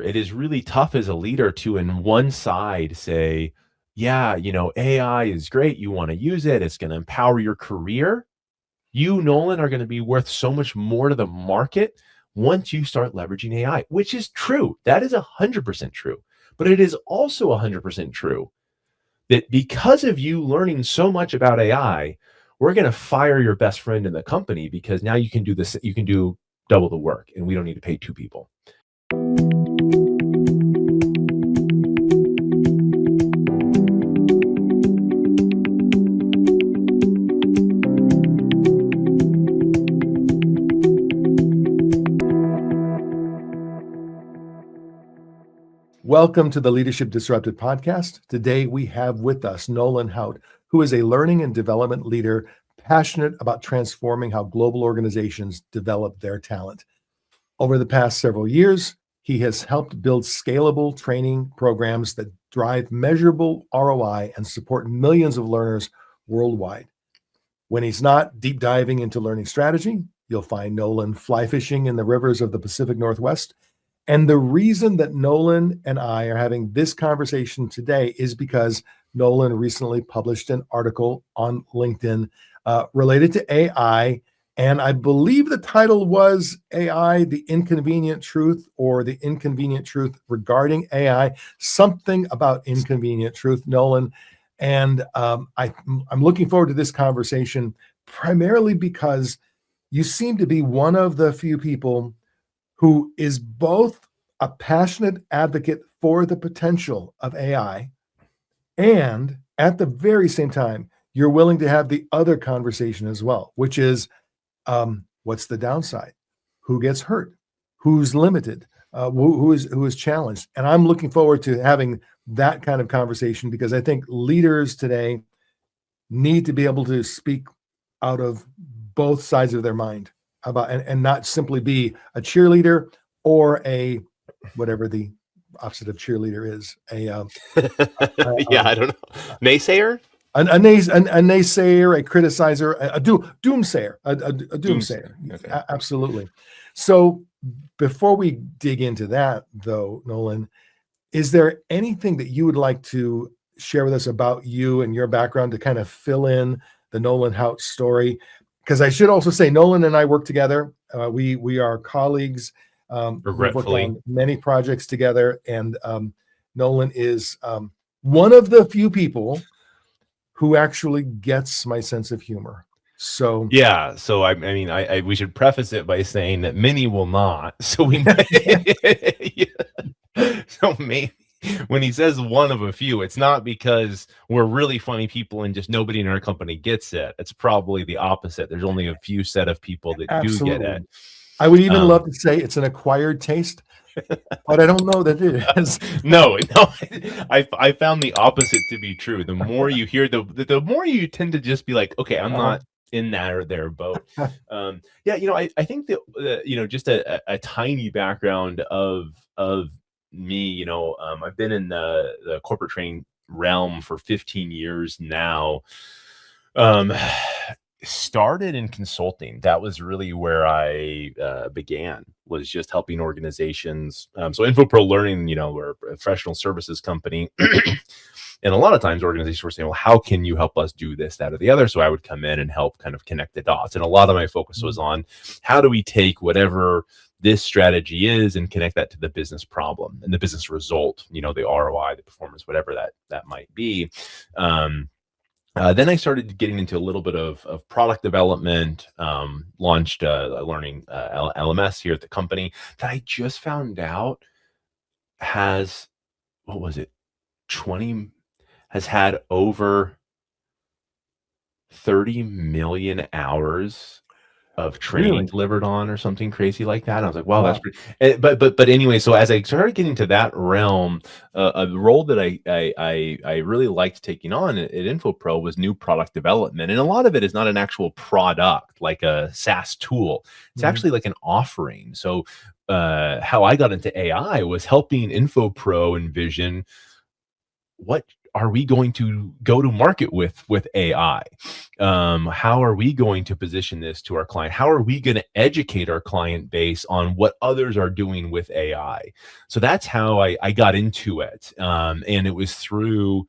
It is really tough as a leader to, in one side, say, yeah, AI is great. You want to use it. It's going to empower your career. You, Nolan, are going to be worth so much more to the market once you start leveraging AI, which is true. That is 100% true. But it is also 100% true that because of you learning so much about AI, we're going to fire your best friend in the company because now you can do this, you can do double the work and we don't need to pay two people. Welcome to the Leadership Disrupted podcast. Today we have with us Nolan Hout, who is a learning and development leader passionate about transforming how global organizations develop their talent. Over the past several years, he has helped build scalable training programs that drive measurable ROI and support millions of learners worldwide. When he's not deep diving into learning strategy, you'll find Nolan fly fishing in the rivers of the Pacific Northwest. And the reason that Nolan and I are having this conversation today is because Nolan recently published an article on LinkedIn related to AI. And I believe the title was AI, the Inconvenient Truth, or the Inconvenient Truth regarding AI, something about inconvenient truth, Nolan. And I'm looking forward to this conversation primarily because you seem to be one of the few people who is both a passionate advocate for the potential of AI, and at the very same time, you're willing to have the other conversation as well, which is what's the downside? Who gets hurt? Who's limited? Who is challenged? And I'm looking forward to having that kind of conversation because I think leaders today need to be able to speak out of both sides of their mind about and not simply be a cheerleader or a whatever the opposite of cheerleader is, I don't know, naysayer, a naysayer, a criticizer, a doomsayer, a doomsayer. Okay. Absolutely. So before we dig into that, though, Nolan, is there anything that you would like to share with us about you and your background to kind of fill in the Nolan Hout story? Because I should also say, Nolan and I work together. We are colleagues. We've worked on many projects together, and Nolan is one of the few people who actually gets my sense of humor. So yeah, so I mean, we should preface it by saying that many will not. So we, so maybe when he says one of a few, it's not because we're really funny people and just nobody in our company gets it. It's probably the opposite. There's only a few set of people that do get it. I would even love to say it's an acquired taste, but I don't know that it is. No, I found the opposite to be true. The more you hear, the more you tend to just be like, okay, I'm not in that or their boat. I think that just a tiny background of me. I've been in the corporate training realm for 15 years now. Started in consulting. That was really where I began, was just helping organizations. So InfoPro Learning, we're a professional services company. And a lot of times organizations were saying, well, how can you help us do this, that, or the other? So I would come in and help kind of connect the dots. And a lot of my focus was on how do we take whatever this strategy is and connect that to the business problem and the business result, the ROI, the performance, whatever that might be. Then I started getting into a little bit of product development, launched a learning LMS here at the company that I just found out has, what was it, has had over 30 million hours of training delivered on or something crazy like that. And I was like, wow, that's pretty, but anyway, so as I started getting to that realm, a role that I really liked taking on at InfoPro was new product development. And a lot of it is not an actual product, like a SaaS tool. It's actually like an offering. So how I got into AI was helping InfoPro envision what are we going to go to market with AI? How are we going to position this to our client? How are we going to educate our client base on what others are doing with AI? So that's how I got into it. And it was through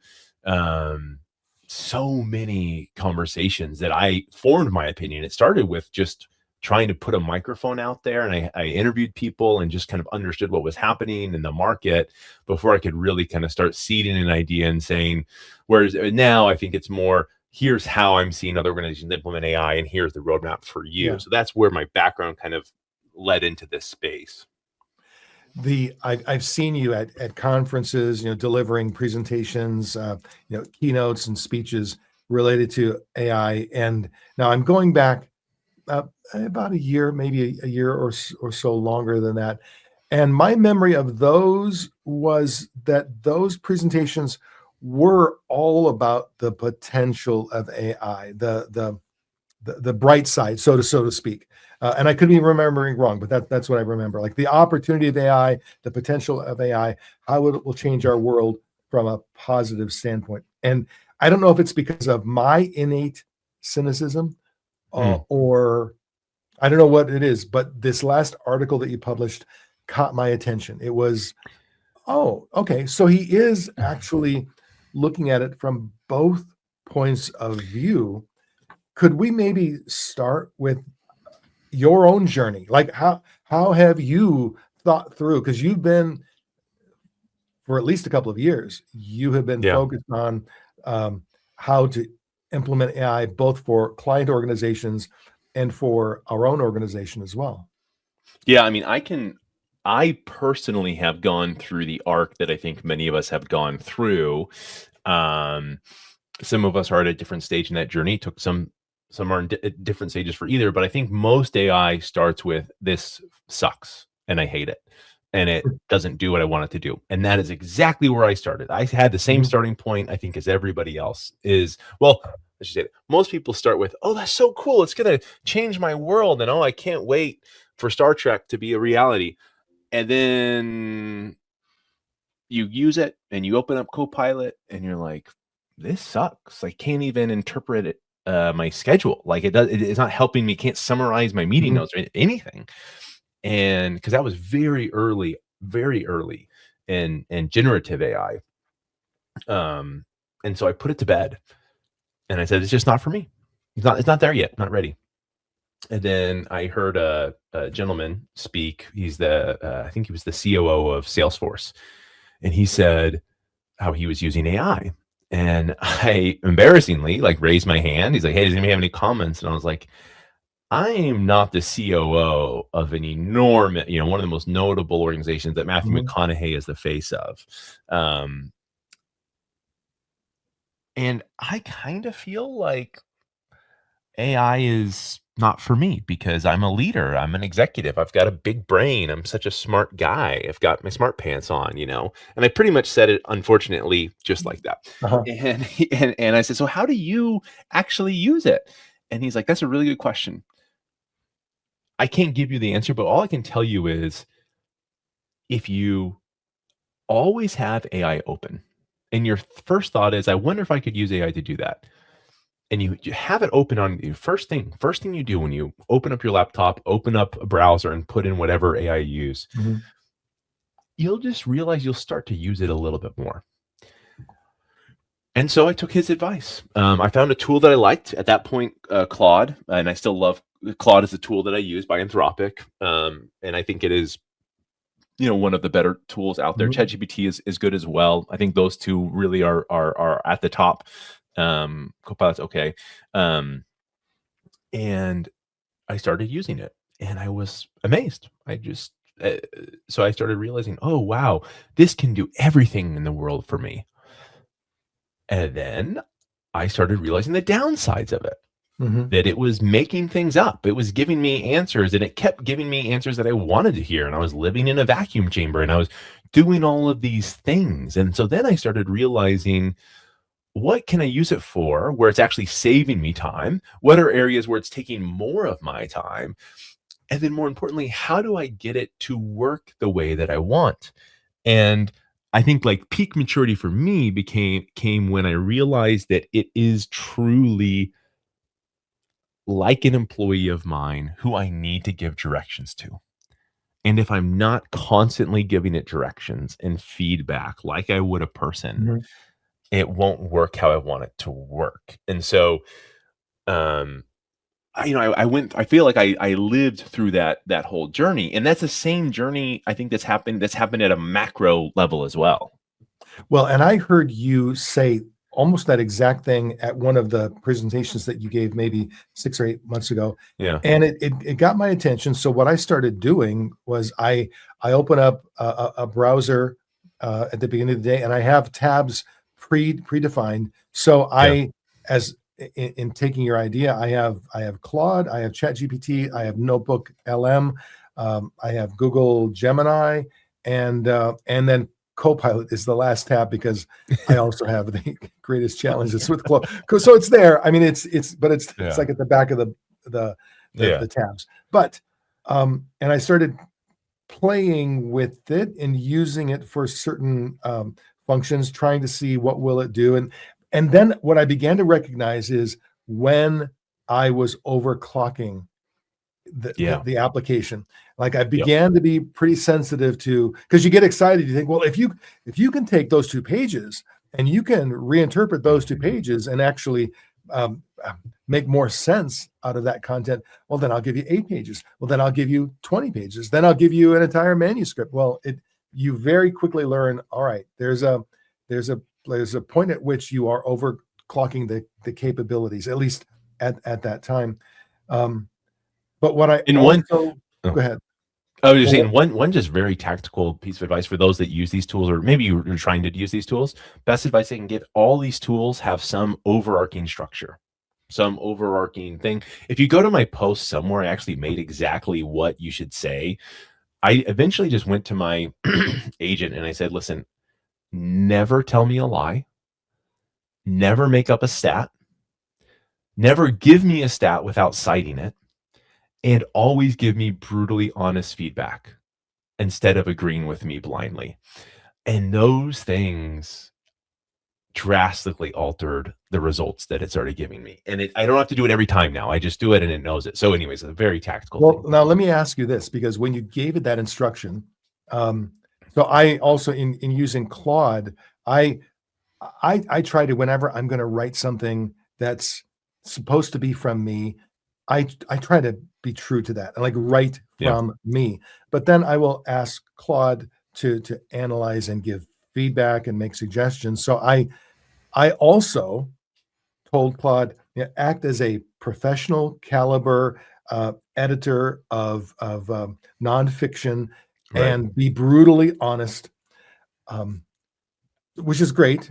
so many conversations that I formed my opinion. It started with just trying to put a microphone out there, and I interviewed people and just kind of understood what was happening in the market before I could really kind of start seeding an idea and saying, whereas now I think it's more, here's how I'm seeing other organizations implement AI, and here's the roadmap for you. Yeah. So that's where my background kind of led into this space. I've seen you at conferences, delivering presentations, keynotes and speeches related to AI. And now I'm going back about a year, maybe a year or so longer than that. And my memory of those was that those presentations were all about the potential of AI, the bright side, so to speak. And I could be remembering wrong, but that's what I remember. Like the opportunity of AI, the potential of AI, how it will change our world from a positive standpoint. And I don't know if it's because of my innate cynicism or I don't know what it is, but this last article that you published caught my attention. It was, oh, okay. So he is actually looking at it from both points of view. Could we maybe start with your own journey? Like how have you thought through? Because you've been, for at least a couple of years, you have been Yeah. focused on how to implement AI both for client organizations and for our own organization as well. Yeah, I mean, I personally have gone through the arc that I think many of us have gone through. Um, some of us are at a different stage in that journey. Took some are in at different stages for either, but I think most AI starts with this sucks and I hate it and it doesn't do what I want it to do. And that is exactly where I started. I had the same Mhm. starting point, I think, as everybody else is. Well, I should say that most people start with, oh, that's so cool. It's going to change my world. And oh, I can't wait for Star Trek to be a reality. And then you use it and you open up Copilot and you're like, this sucks. I can't even interpret it, my schedule. Like it's not helping me. Can't summarize my meeting Mhm. notes or anything. And because that was very early in generative AI. And so I put it to bed and I said, it's just not for me. It's not there yet. Not ready. And then I heard a gentleman speak. He's I think he was the COO of Salesforce. And he said how he was using AI. And I embarrassingly like raised my hand. He's like, hey, does anybody have any comments? And I was like, I am not the COO of an enormous, one of the most notable organizations that Matthew Mhm. McConaughey is the face of. And I kind of feel like AI is not for me because I'm a leader. I'm an executive. I've got a big brain. I'm such a smart guy. I've got my smart pants on, and I pretty much said it, unfortunately, just like that. Uh-huh. And I said, so how do you actually use it? And he's like, that's a really good question. I can't give you the answer, but all I can tell you is if you always have AI open and your first thought is, I wonder if I could use AI to do that. And you have it open on you. First thing you do when you open up your laptop, open up a browser and put in whatever AI you use, Mhm. you'll just realize you'll start to use it a little bit more. And so I took his advice. I found a tool that I liked at that point, Claude, and I still love Claude as a tool that I use by Anthropic. And I think it is, one of the better tools out there. Mhm. ChatGPT is good as well. I think those two really are at the top. Copilot's okay. And I started using it and I was amazed. So I started realizing, oh, wow, this can do everything in the world for me. And then I started realizing the downsides of it, Mhm. that it was making things up. It was giving me answers and it kept giving me answers that I wanted to hear. And I was living in a vacuum chamber and I was doing all of these things. And so then I started realizing, what can I use it for where it's actually saving me time? What are areas where it's taking more of my time? And then more importantly, how do I get it to work the way that I want? And I think like peak maturity for me came when I realized that it is truly like an employee of mine who I need to give directions to. And if I'm not constantly giving it directions and feedback like I would a person, Mhm. it won't work how I want it to work. And so, um, I feel like I lived through that whole journey. And that's the same journey I think that's happened at a macro level as well. Well, and I heard you say almost that exact thing at one of the presentations that you gave maybe 6 or 8 months ago, Yeah. and it got my attention. So what I started doing was I open up a browser at the beginning of the day, and I have tabs predefined. So Yeah. as in taking your idea, I have Claude, I have ChatGPT, I have Notebook LM, I have Google Gemini, and then Copilot is the last tab because I also have the greatest challenges with Claude. So it's there. I mean, it's Yeah. like at the back of the Yeah. the tabs. But and I started playing with it and using it for certain functions, trying to see what will it do. And then what I began to recognize is when I was overclocking Yeah. the application. Like I Yep. began to be pretty sensitive to, because you get excited, you think, well, if you can take those 2 pages and you can reinterpret those 2 pages and actually um, make more sense out of that content, well, then I'll give you 8 pages. Well, then I'll give you 20 pages. Then I'll give you an entire manuscript. Well, you very quickly learn, all right, there's a point at which you are overclocking the capabilities, at least at that time. Um, but what I And one also oh, go ahead. I was just Well, saying one just very tactical piece of advice for those that use these tools, or maybe you're trying to use these tools. Best advice I can give: all these tools have some overarching structure, some overarching thing. If you go to my post somewhere, I actually made exactly what you should say. I eventually just went to my agent and I said, "Listen, never tell me a lie, never make up a stat, never give me a stat without citing it, and always give me brutally honest feedback instead of agreeing with me blindly." And those things drastically altered the results that it started giving me. And I don't have to do it every time now. I just do it and it knows it. So, anyways, a very tactical well, thing. now let me ask you this, because when you gave it that instruction, um, so I also in using Claude, I I try to, whenever I'm going to write something that's supposed to be from me, I try to be true to that and like write Yeah. from me. But then I will ask Claude to analyze and give feedback and make suggestions. So I also told Claude, act as a professional caliber editor of nonfiction Right. and be brutally honest, um, which is great.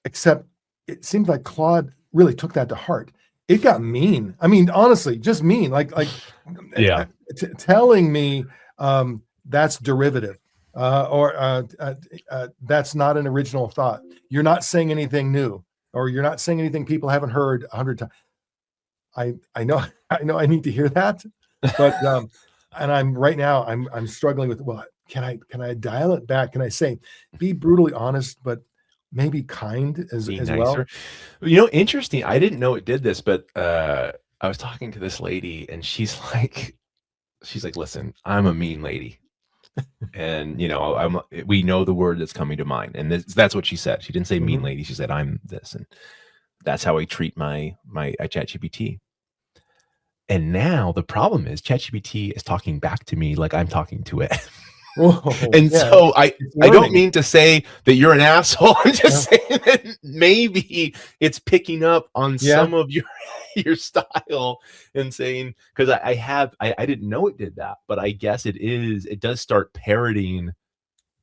Except it seems like Claude really took that to heart. It got mean. I mean, honestly, just mean. Like Yeah. telling me that's derivative, or that's not an original thought. You're not saying anything new, or you're not saying anything people haven't heard 100 times. I know I need to hear that, but and I'm right now I'm struggling with, well, can I dial it back? Can I say be brutally honest, but maybe kind Be as well? nicer. Interesting. I didn't know it did this, but I was talking to this lady and she's like, listen, I'm a mean lady. And we know the word that's coming to mind. And that's what she said. She didn't say mean Mhm. lady. She said, I'm this. And that's how I treat my ChatGPT. And now the problem is ChatGPT is talking back to me like I'm talking to it. Whoa, And yeah, so I it's I don't learning. mean to say that you're an asshole. I'm Yeah, just saying that maybe it's picking up on yeah. some of your your style and saying, because I didn't know it did that, but I guess it does start parroting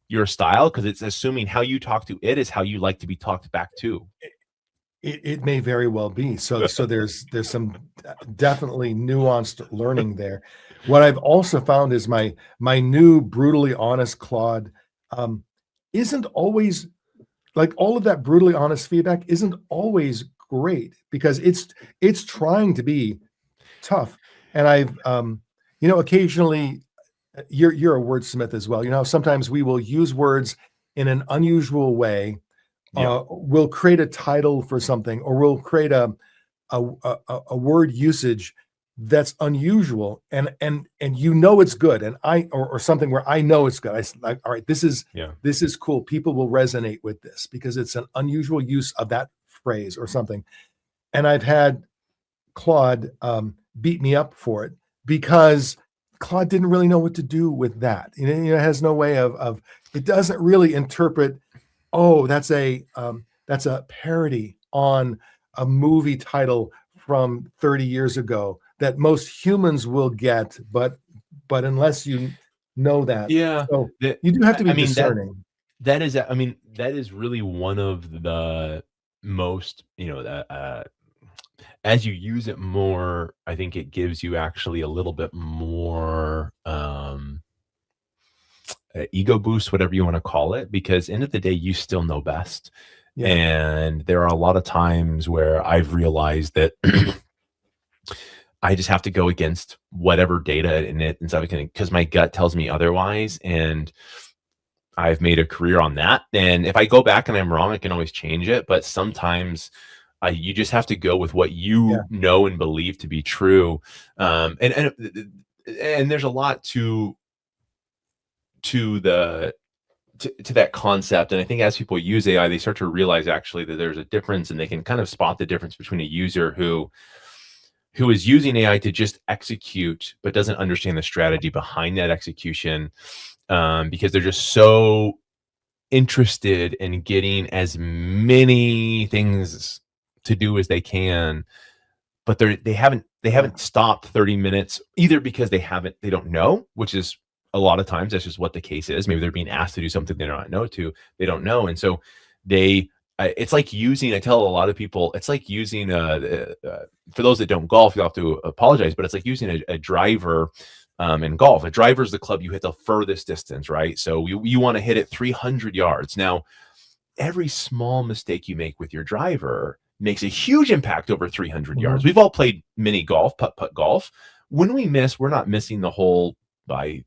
your style because it's assuming how you talk to it is how you like to be talked back to. It may very well be. So there's some definitely nuanced learning there. What I've also found is my new brutally honest Claude um, isn't always, like, all of that brutally honest feedback isn't always great because it's trying to be tough. And I've occasionally, you're a wordsmith as well. Sometimes we will use words in an unusual way, Yeah. we'll create a title for something, or we'll create a word usage that's unusual, and it's good, and or something where I know it's good. Like, all right, this is cool. People will resonate with this because it's an unusual use of that phrase or something. And I've had Claude beat me up for it because Claude didn't really know what to do with that. It has no way of it doesn't really interpret. Oh, that's a parody on a movie title from 30 years ago that most humans will get, but unless you know that, Yeah. so you do have to be I mean, discerning. that is really one of the most, as you use it more, I think it gives you actually a little bit more ego boost, whatever you want to call it, because end of the day, you still know best. Yeah, And there are a lot of times where I've realized that I just have to go against whatever data in it and stuff, because my gut tells me otherwise. And I've made a career on that. And if I go back and I'm wrong, I can always change it. But sometimes you just have to go with what you know and believe to be true. And there's a lot to that concept. And I think as people use AI, they start to realize actually that there's a difference, and they can kind of spot the difference between a user who is using AI to just execute, but doesn't understand the strategy behind that execution, because they're just so interested in getting as many things to do as they can, but they haven't stopped 30 minutes either, because they don't know, which is a lot of times that's just what the case is. Maybe they're being asked to do something they don't know. And so it's like using, I tell a lot of people, it's like using for those that don't golf, you'll have to apologize, but it's like using a driver in golf. A driver is the club you hit the furthest distance, right? So you want to hit it 300 yards. Now, every small mistake you make with your driver makes a huge impact over 300 yards. We've all played mini golf, putt golf. When we miss, we're not missing the hole by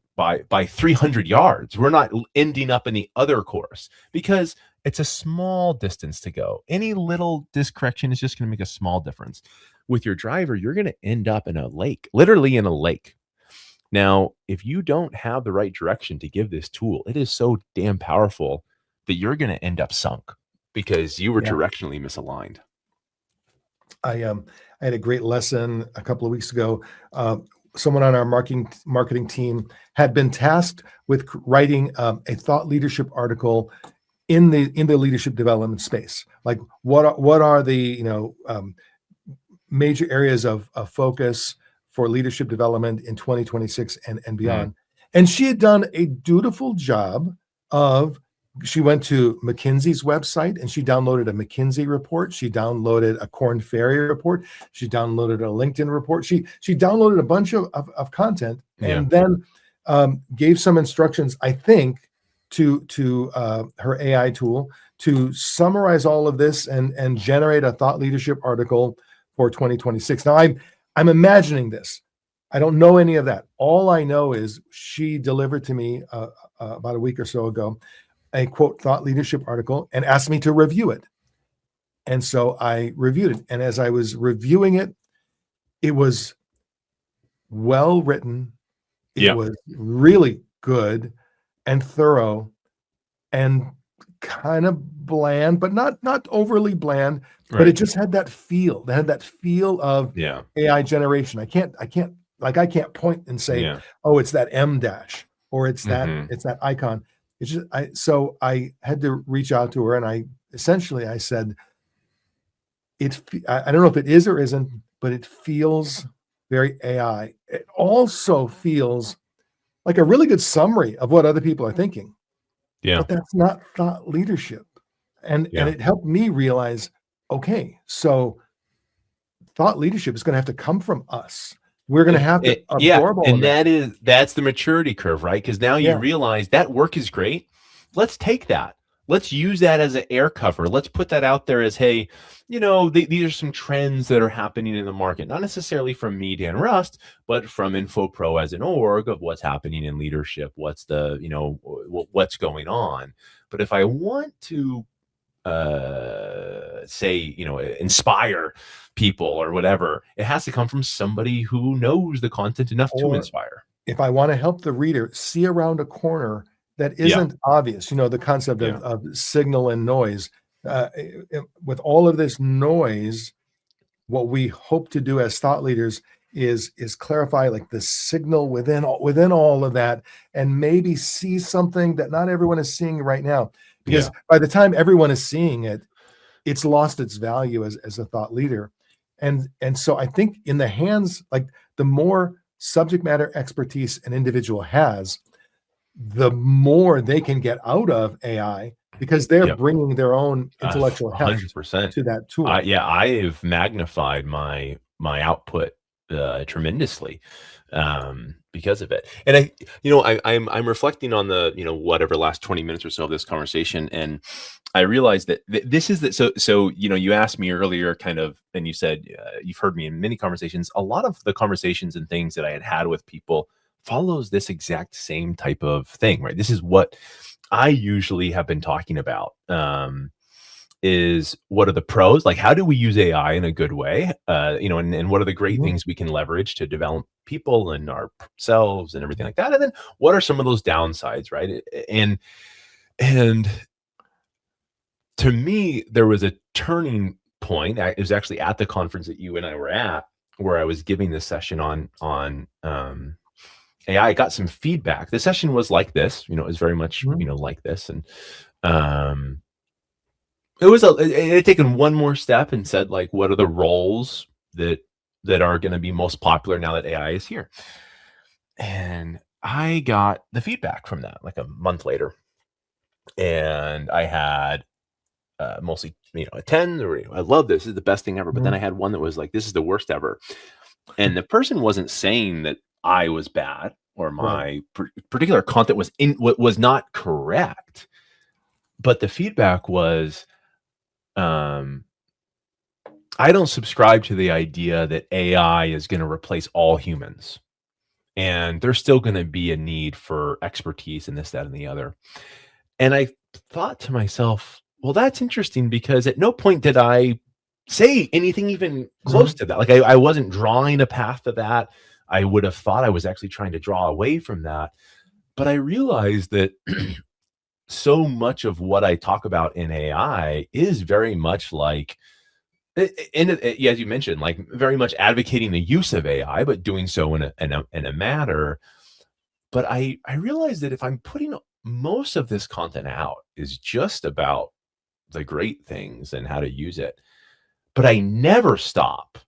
300 yards. We're not ending up in the other course, because it's a small distance to go. Any little discorrection is just going to make a small difference. With your driver, you're going to end up in a lake, literally in a lake. Now, if you don't have the right direction to give this tool, it is so damn powerful that you're going to end up sunk because you were directionally misaligned. I had a great lesson a couple of weeks ago. Someone on our marketing team had been tasked with writing a thought leadership article in the leadership development space. Like, what are the major areas of focus for leadership development in 2026 and beyond? And she had done a dutiful job of. She went to McKinsey's website and she downloaded a McKinsey report. She downloaded a Korn Ferry report. She downloaded a LinkedIn report. She downloaded a bunch of content, and then gave some instructions, I think, to her AI tool to summarize all of this and generate a thought leadership article for 2026. Now, I'm imagining this. I don't know any of that. All I know is she delivered to me about a week or so ago a quote thought leadership article and asked me to review it. And so I reviewed it. And as I was reviewing it, it was well written. It was really good and thorough and kind of bland, but not overly bland, but it just had that feel. It had that feel of AI generation. I can't point and say, oh, it's that M dash, or it's that icon. It's just, so I had to reach out to her, and I said, I don't know if it is or isn't, but it feels very AI. It also feels like a really good summary of what other people are thinking. But that's not thought leadership. And it helped me realize, okay, so thought leadership is going to have to come from us. We're going to have to absorb all of that. And that's the maturity curve, right? Because now you realize that work is great. Let's take that. let's use that as an air cover. Let's put that out there as, hey, these are some trends that are happening in the market, not necessarily from me, Dan Rust, but from InfoPro as an org of what's happening in leadership, what's the, what's going on. But if I want to say, inspire people or whatever, it has to come from somebody who knows the content enough to Or inspire. if I want to help the reader see around a corner that Yeah. isn't obvious, the concept Yeah. of signal and noise, with all of this noise, what we hope to do as thought leaders is clarify like the signal within all of that, and maybe see something that not everyone is seeing right now. Because by the time everyone is seeing it, it's lost its value as a thought leader. And so I think in the hands, like the more subject matter expertise an individual has, the more they can get out of AI, because they're bringing their own intellectual heft 100%. to that tool. I've magnified my output tremendously because of it. And I'm reflecting on the whatever last 20 minutes or so of this conversation, and I realized that this is that. So you asked me earlier, kind of, and you said you've heard me in many conversations. A lot of the conversations and things that I had with people follows this exact same type of thing, right? This is what I usually have been talking about. Is what are the pros? Like, how do we use AI in a good way? And what are the great things we can leverage to develop people and ourselves and everything like that? And then what are some of those downsides, right? And to me, there was a turning point. It was actually at the conference that you and I were at, where I was giving this session on AI. I got some feedback. The session was like this, it was very much, like this. And it had taken one more step and said, like, what are the roles that are going to be most popular now that AI is here? And I got the feedback from that like a month later. And I had mostly, a 10, or I love this. This is the best thing ever. But then I had one that was like, this is the worst ever. And the person wasn't saying that I was bad or my particular content was not correct. But the feedback was, I don't subscribe to the idea that AI is going to replace all humans. And there's still going to be a need for expertise in this, that, and the other. And I thought to myself, well, that's interesting, because at no point did I say anything even close to that. Like I wasn't drawing a path to that. I would have thought I was actually trying to draw away from that. But I realized that so much of what I talk about in AI is very much like, as you mentioned, like very much advocating the use of AI, but doing so in a manner. But I realized that if I'm putting most of this content out is just about the great things and how to use it, but I never stop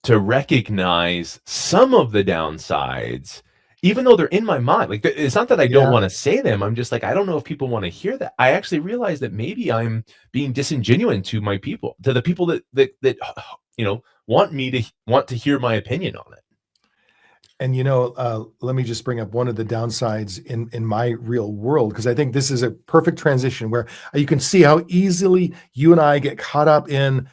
to recognize some of the downsides, even though they're in my mind. Like, it's not that I don't want to say them. I'm just like, I don't know if people want to hear that. I actually realize that maybe I'm being disingenuous to my people, to the people that want to hear my opinion on it. And let me just bring up one of the downsides in my real world, because I think this is a perfect transition where you can see how easily you and I get caught up in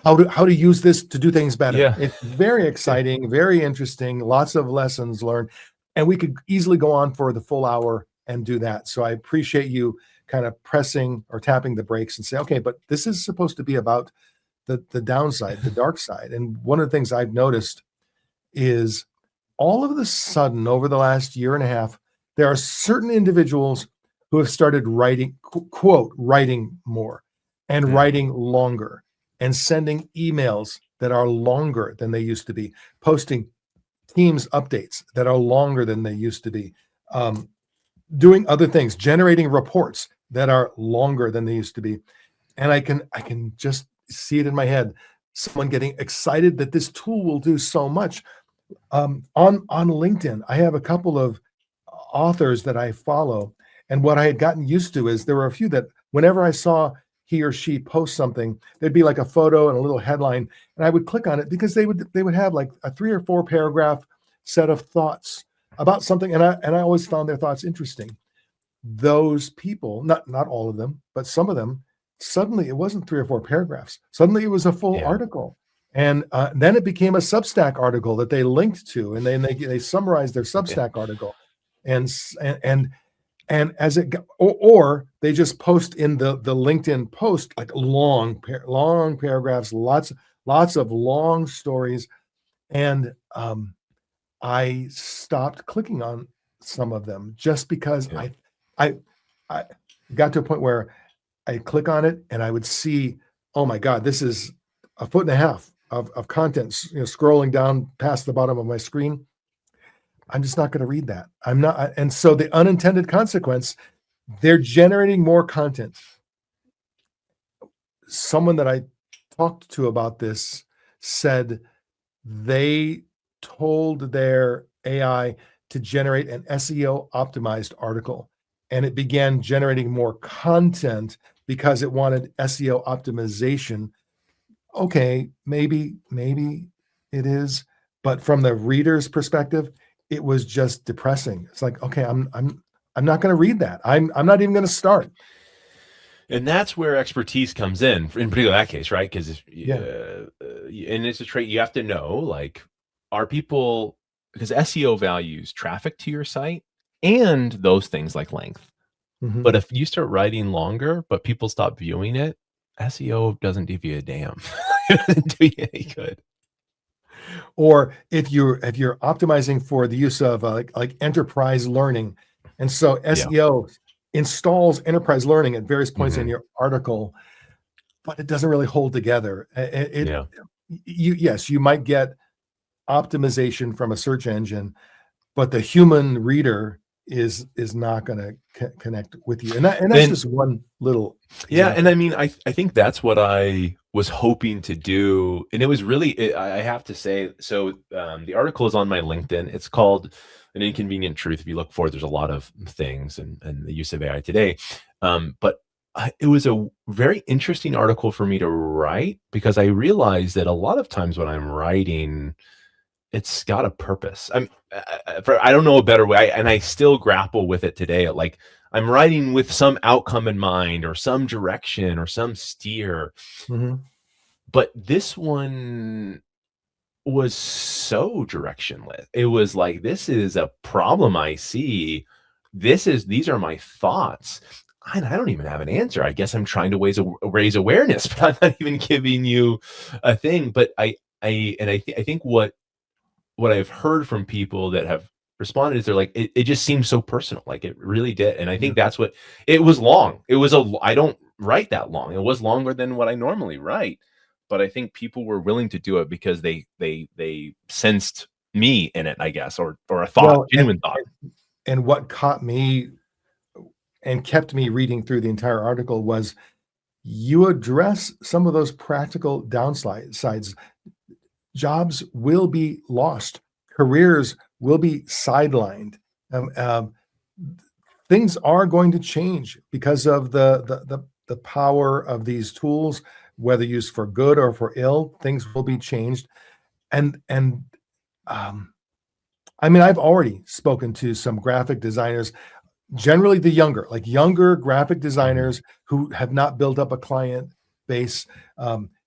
how to use this to do things better. Yeah. It's very exciting, very interesting, lots of lessons learned, and we could easily go on for the full hour and do that. So I appreciate you kind of pressing or tapping the brakes and say, okay, but this is supposed to be about the downside, the dark side. And one of the things I've noticed is, all of a sudden, over the last year and a half, there are certain individuals who have started writing, quote, writing more and writing longer, and sending emails that are longer than they used to be, posting Teams updates that are longer than they used to be, doing other things, generating reports that are longer than they used to be. And I can just see it in my head, someone getting excited that this tool will do so much. On LinkedIn, I have a couple of authors that I follow, and what I had gotten used to is there were a few that whenever I saw he or she post something, there'd be like a photo and a little headline, and I would click on it because they would have like a 3 or 4 paragraph set of thoughts about something, and I always found their thoughts interesting. those people, not all of them, but some of them, suddenly it wasn't 3 or 4 paragraphs. Suddenly it was a full Yeah. article. And then it became a Substack article that they linked to, and they summarized their Substack article. And as it got, or they just post in the LinkedIn post like long paragraphs, lots of long stories. And I stopped clicking on some of them just because I got to a point where I click on it and I would see, oh my God, this is a foot and a half of content, scrolling down past the bottom of my screen. I'm just not going to read that. I'm not. And so the unintended consequence, they're generating more content. Someone that I talked to about this said they told their AI to generate an SEO optimized article, and it began generating more content because it wanted SEO optimization. Okay, maybe it is, but from the reader's perspective, it was just depressing. It's like, okay, I'm not going to read that. I'm not even going to start. And that's where expertise comes in particular that case, right? Because and it's a trait you have to know, like, are people, because SEO values traffic to your site and those things like length. Mhm. But if you start writing longer, but people stop viewing it, SEO doesn't give you a damn. It doesn't do you any good. Or if you're optimizing for the use of like enterprise learning, and so SEO installs enterprise learning at various points in your article, but it doesn't really hold together. You might get optimization from a search engine, but the human reader is not going to connect with you, and that's just one little example. And I mean, I think that's what I was hoping to do, and it was really, I have to say, so the article is on my LinkedIn. It's called An Inconvenient Truth. If you look for it, there's a lot of things and the use of AI today, but it was a very interesting article for me to write, because I realized that a lot of times when I'm writing, it's got a purpose. I don't know a better way, and I still grapple with it today. Like, I'm writing with some outcome in mind, or some direction, or some steer. But this one was so directionless. It was like, this is a problem I see. These are my thoughts. I don't even have an answer. I guess I'm trying to raise awareness, but I'm not even giving you a thing. But I think what I've heard from people that have responded is they're like, it just seems so personal. Like, it really did. And I think that's what it was. Long. I don't write that long. It was longer than what I normally write, but I think people were willing to do it because they sensed me in it, I guess, or a thought, genuine thought. And what caught me and kept me reading through the entire article was you address some of those practical downsides. Jobs will be lost. Careers will be sidelined. Things are going to change because of the power of these tools, whether used for good or for ill. Things will be changed, and I mean, I've already spoken to some graphic designers, generally the younger graphic designers who have not built up a client base,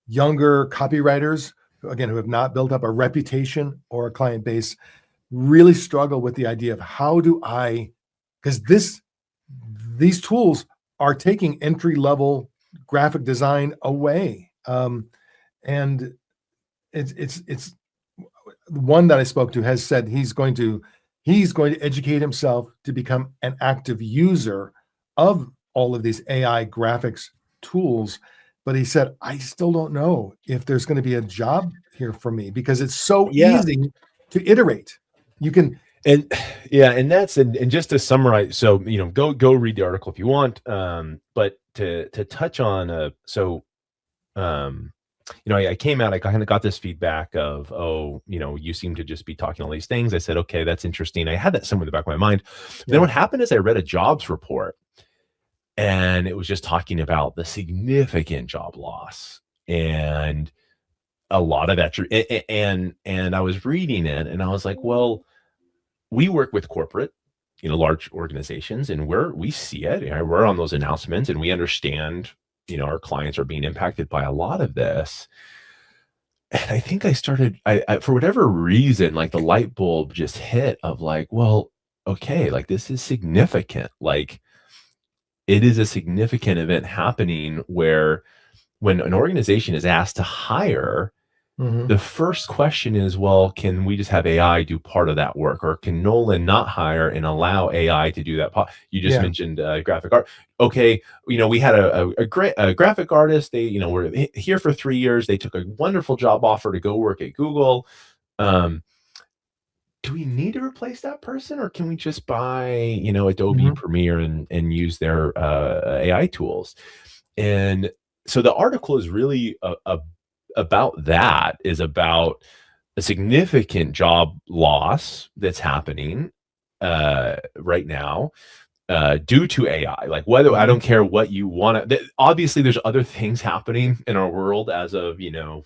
younger copywriters, again, who have not built up a reputation or a client base, really struggle with the idea of how do I, because these tools are taking entry-level graphic design away. And it's one that I spoke to has said he's going to educate himself to become an active user of all of these AI graphics tools. But he said, I still don't know if there's going to be a job here for me, because it's so easy to iterate. You can, and that's, and just to summarize, so, go read the article if you want. But to touch on, I came out, I kind of got this feedback of, you seem to just be talking all these things. I said, okay, that's interesting. I had that somewhere in the back of my mind. Then what happened is I read a jobs report, and it was just talking about the significant job loss and a lot of that. And I was reading it, and I was like, well, we work with corporate, large organizations, and we see it. We're on those announcements, and we understand, our clients are being impacted by a lot of this. And I think I for whatever reason, like the light bulb just hit of like, well, okay, like this is significant. Like it is a significant event happening where when an organization is asked to hire, Mhm. the first question is, well, can we just have AI do part of that work? Or can Nolan not hire and allow AI to do that? You just Yeah. mentioned graphic art. Okay, we had a great graphic artist. They, were here for 3 years. They took a wonderful job offer to go work at Google. Um, do we need to replace that person, or can we just buy, Adobe Mhm. Premiere and use their AI tools? And so the article is really about that, is about a significant job loss that's happening right now due to AI. Like whether I Mhm. don't care what you want to. Obviously, there's other things happening in our world as of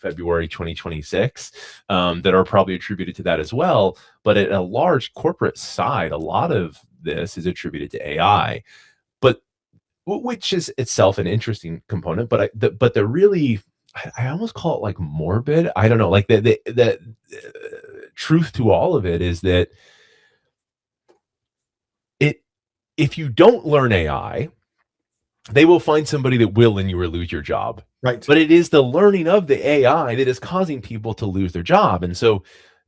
February 2026 that are probably attributed to that as well. But at a large corporate side, a lot of this is attributed to AI. But which is itself an interesting component, but the really, I almost call it like morbid. I don't know, like the truth to all of it is that it if you don't learn AI, they will find somebody that will, and you will lose your job. Right. But it is the learning of the AI that is causing people to lose their job, and so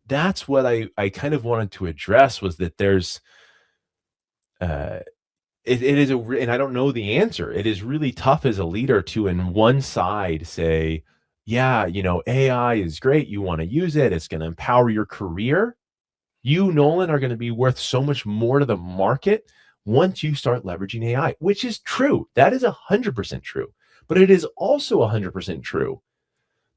that's what I kind of wanted to address, was that there's uh it is and I don't know the answer. It is really tough as a leader to, in one side, say, yeah, AI is great. You want to use it. It's going to empower your career. You, Nolan, are going to be worth so much more to the market once you start leveraging AI, which is true. That is 100% true. But it is also 100% true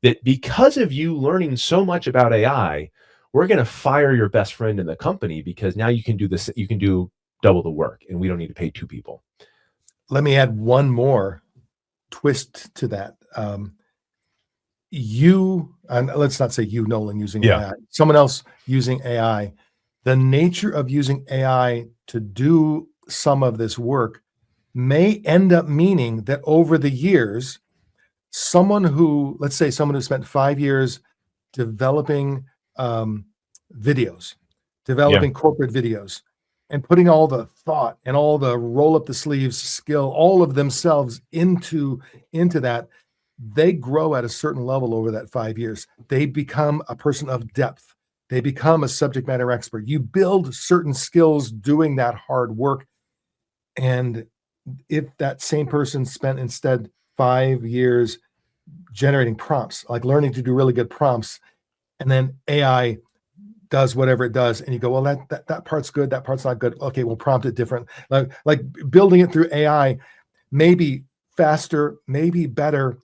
that because of you learning so much about AI, we're going to fire your best friend in the company because now you can do this. You can do double the work, and we don't need to pay two people. Let me add one more twist to that. You, and let's not say you, Nolan, using Yeah. AI, someone else using AI, the nature of using AI to do some of this work may end up meaning that over the years, let's say someone who spent 5 years developing um, videos, Yeah. developing corporate videos, and putting all the thought and all the roll up the sleeves skill, all of themselves into that, they grow at a certain level over that 5 years. They become a person of depth. They become a subject matter expert. You build certain skills doing that hard work. And if that same person spent instead 5 years generating prompts, like learning to do really good prompts, and then AI does whatever it does, and you go, well, that part's good, that part's not good. Okay, we'll prompt it different. Like building it through AI, maybe faster, maybe better,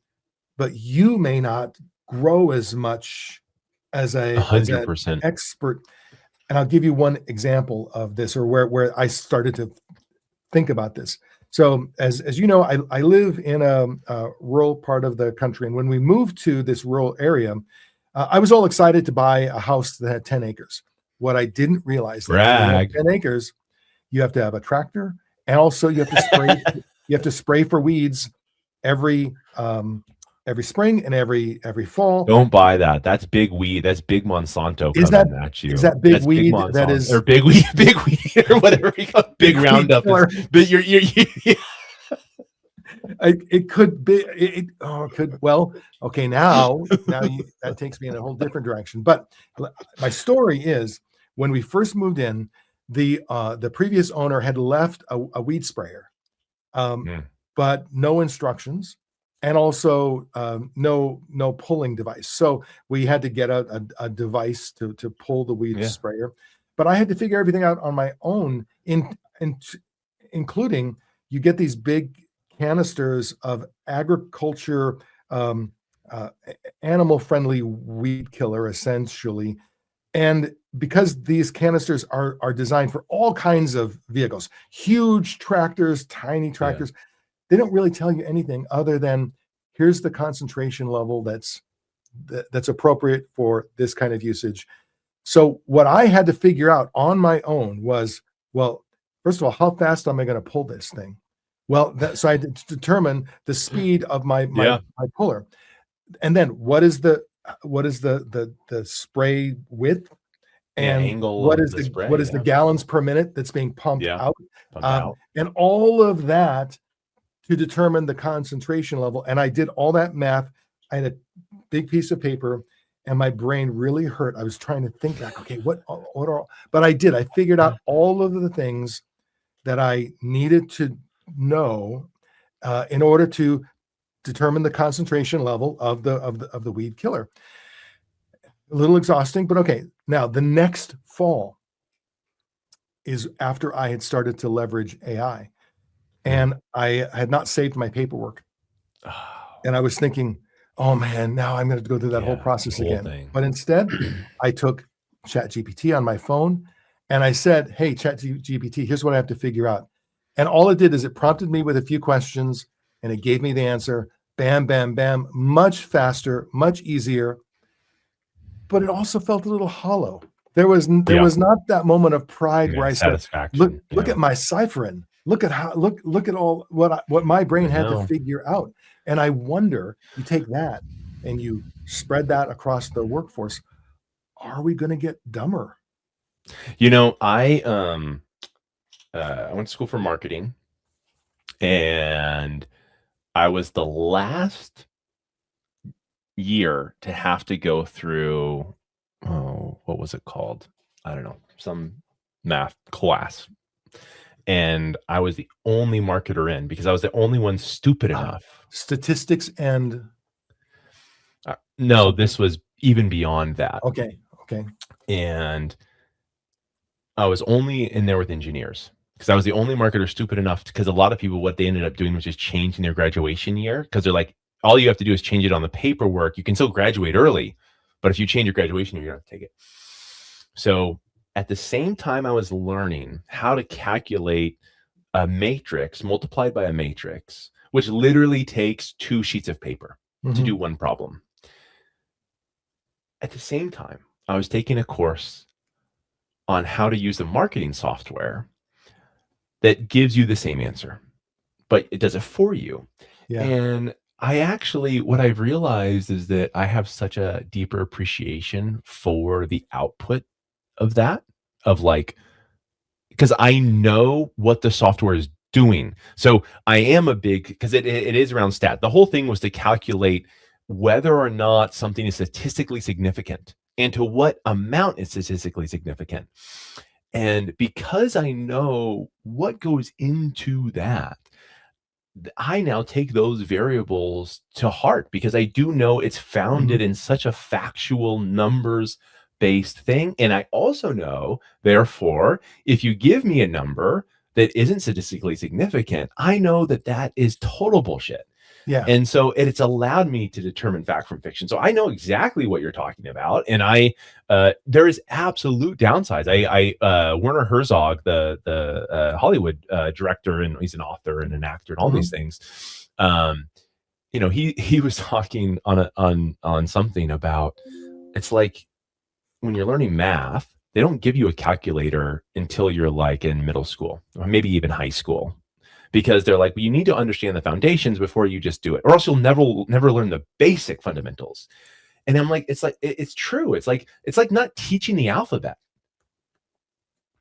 but you may not grow as much as an 100%. expert. And I'll give you one example of this, or where I started to think about this. So as you know, I live in a rural part of the country, and when we moved to this rural area, I was all excited to buy a house that had 10 acres. What I didn't realize that when you have Brag. 10 acres, you have to have a tractor, and also you have to spray. You have to spray for weeds every every spring and every fall. Don't buy that. That's big weed. That's big Monsanto Is that coming at is you. that big That's big weed that Monsanto, or is big weed, big weed, or whatever you call it. Big big weed Roundup is. killer? But you're It could be. It could. Well, okay. That takes me in a whole different direction. But my story is, when we first moved in, the previous owner had left a weed sprayer, um, Mm, but no instructions, and also no pulling device. So we had to get a device to pull the weed yeah, sprayer. But I had to figure everything out on my own, including, you get these big canisters of agriculture, um, animal friendly weed killer, essentially. And because these canisters are designed for all kinds of vehicles, huge tractors, tiny yeah. tractors, they don't really tell you anything other than, here's the concentration level that's appropriate for this kind of usage. So what I had to figure out on my own was, well, first of all, how fast am I going to pull this thing? Well, so I determine the speed of my puller, and then what is the spray width, and angle what of is the spray. what is the gallons per minute that's being pumped out, out. and all of that to determine the concentration level. And I did all that math. I had a big piece of paper, and my brain really hurt. I was trying to think back, okay, what are, but I did. I figured out all of the things that I needed to know in order to determine the concentration level of the weed killer. A little exhausting, but okay. Now the next fall is after I had started to leverage AI, and I had not saved my paperwork, and I was thinking, oh man, now I'm going to go through that whole process again. But instead, I took ChatGPT on my phone, and I said, hey, ChatGPT, here's what I have to figure out. And all it did is it prompted me with a few questions, and it gave me the answer. Bam, bam, bam. Much faster, much easier. But it also felt a little hollow. There was not that moment of pride where I said, look at my ciphering. Look at all what my brain had to figure out. And I wonder, you take that and you spread that across the workforce, are we going to get dumber? I went to school for marketing, and I was the last year to have to go through, what was it called? I don't know, some math class. And I was the only marketer in because I was the only one stupid enough. Statistics and... no, this was even beyond that. Okay. And I was only in there with engineers because I was the only marketer stupid enough, because a lot of people, what they ended up doing was just changing their graduation year, because they're like, all you have to do is change it on the paperwork. You can still graduate early, but if you change your graduation year, you don't have to take it. So at the same time, I was learning how to calculate a matrix multiplied by a matrix, which literally takes 2 sheets of paper to do one problem. At the same time, I was taking a course on how to use the marketing software that gives you the same answer, but it does it for you. Yeah. And what I've realized is that I have such a deeper appreciation for the output of that, because I know what the software is doing. So I am because it is around stat. The whole thing was to calculate whether or not something is statistically significant and to what amount is statistically significant. And because I know what goes into that, I now take those variables to heart, because I do know it's founded in such a factual, numbers-based thing. And I also know, therefore, if you give me a number that isn't statistically significant, I know that is total bullshit. Yeah. And so it's allowed me to determine fact from fiction. So I know exactly what you're talking about. And there is absolute downsides. Werner Herzog, the Hollywood director, and he's an author and an actor and all these things. He was talking on something about, it's like when you're learning math, they don't give you a calculator until you're like in middle school or maybe even high school, because they're like, well, you need to understand the foundations before you just do it, or else you'll never learn the basic fundamentals. And I'm like, it's true. It's like not teaching the alphabet,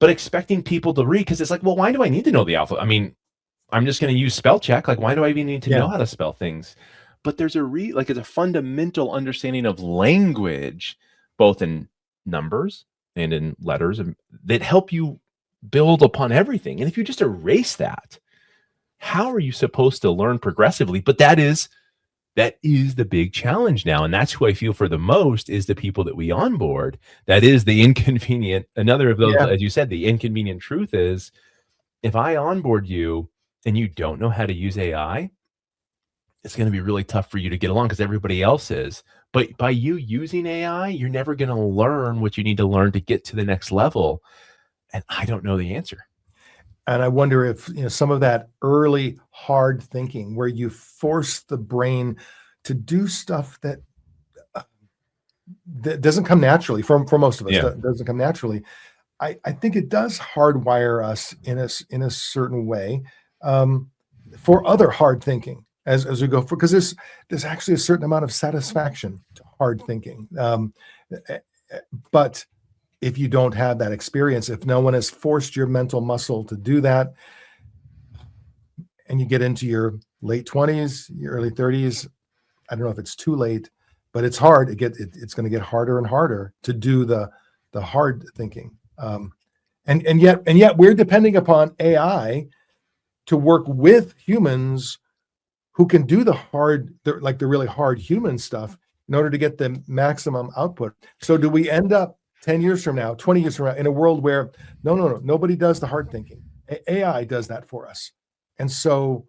but expecting people to read, because it's like, well, why do I need to know the alphabet? I mean, I'm just going to use spell check. Like, why do I even need to know how to spell things? But there's it's a fundamental understanding of language, both in numbers and in letters, that help you build upon everything. And if you just erase that, how are you supposed to learn progressively? But that is the big challenge now. And that's who I feel for the most, is the people that we onboard. That is the inconvenient, another of those, as you said, the inconvenient truth is, if I onboard you and you don't know how to use AI, it's going to be really tough for you to get along, because everybody else is. But by you using AI, you're never going to learn what you need to learn to get to the next level. And I don't know the answer. And I wonder if some of that early hard thinking, where you force the brain to do stuff that doesn't come naturally for most of us, doesn't come naturally. I think it does hardwire us in a certain way, um, for other hard thinking as we go for, because there's actually a certain amount of satisfaction to hard thinking. Eh, but if you don't have that experience, if no one has forced your mental muscle to do that, and you get into your late 20s, your early 30s, I don't know if it's too late, but it's hard. It's going to get harder and harder to do the hard thinking. And yet we're depending upon AI to work with humans who can do the really hard human stuff in order to get the maximum output. So do we end up 10 years from now, 20 years from now, in a world where nobody does the hard thinking? AI does that for us. And so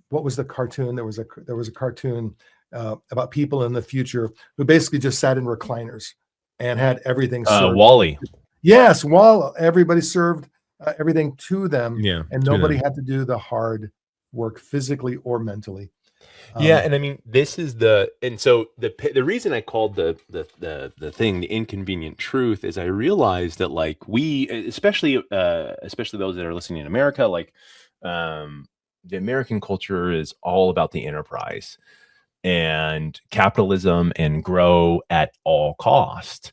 what was the cartoon? There was a cartoon about people in the future who basically just sat in recliners and had everything served. Wall-E. Yes, while everybody served everything to them, Yeah, and nobody had to do the hard work physically or mentally. Yeah, and I mean, this is so the reason I called the thing the inconvenient truth is I realized that, like, we, especially those that are listening in America, like, the American culture is all about the enterprise and capitalism and grow at all cost,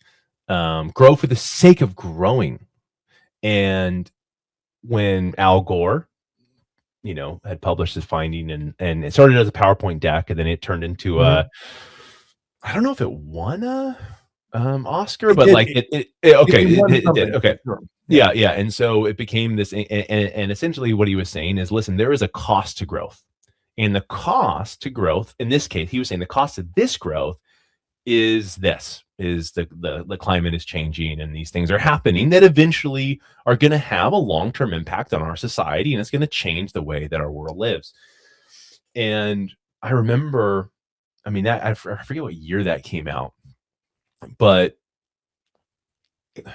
grow for the sake of growing. And when Al Gore, had published his finding, and it started as a PowerPoint deck, and then it turned into I don't know if it won a Oscar, but like it did. Okay. Sure. Yeah. And so it became this, and essentially what he was saying is, listen, there is a cost to growth. And the cost to growth, in this case, he was saying the cost of this growth is the climate is changing, and these things are happening that eventually are going to have a long-term impact on our society, and it's going to change the way that our world lives. And I remember, I mean, that I forget what year that came out, but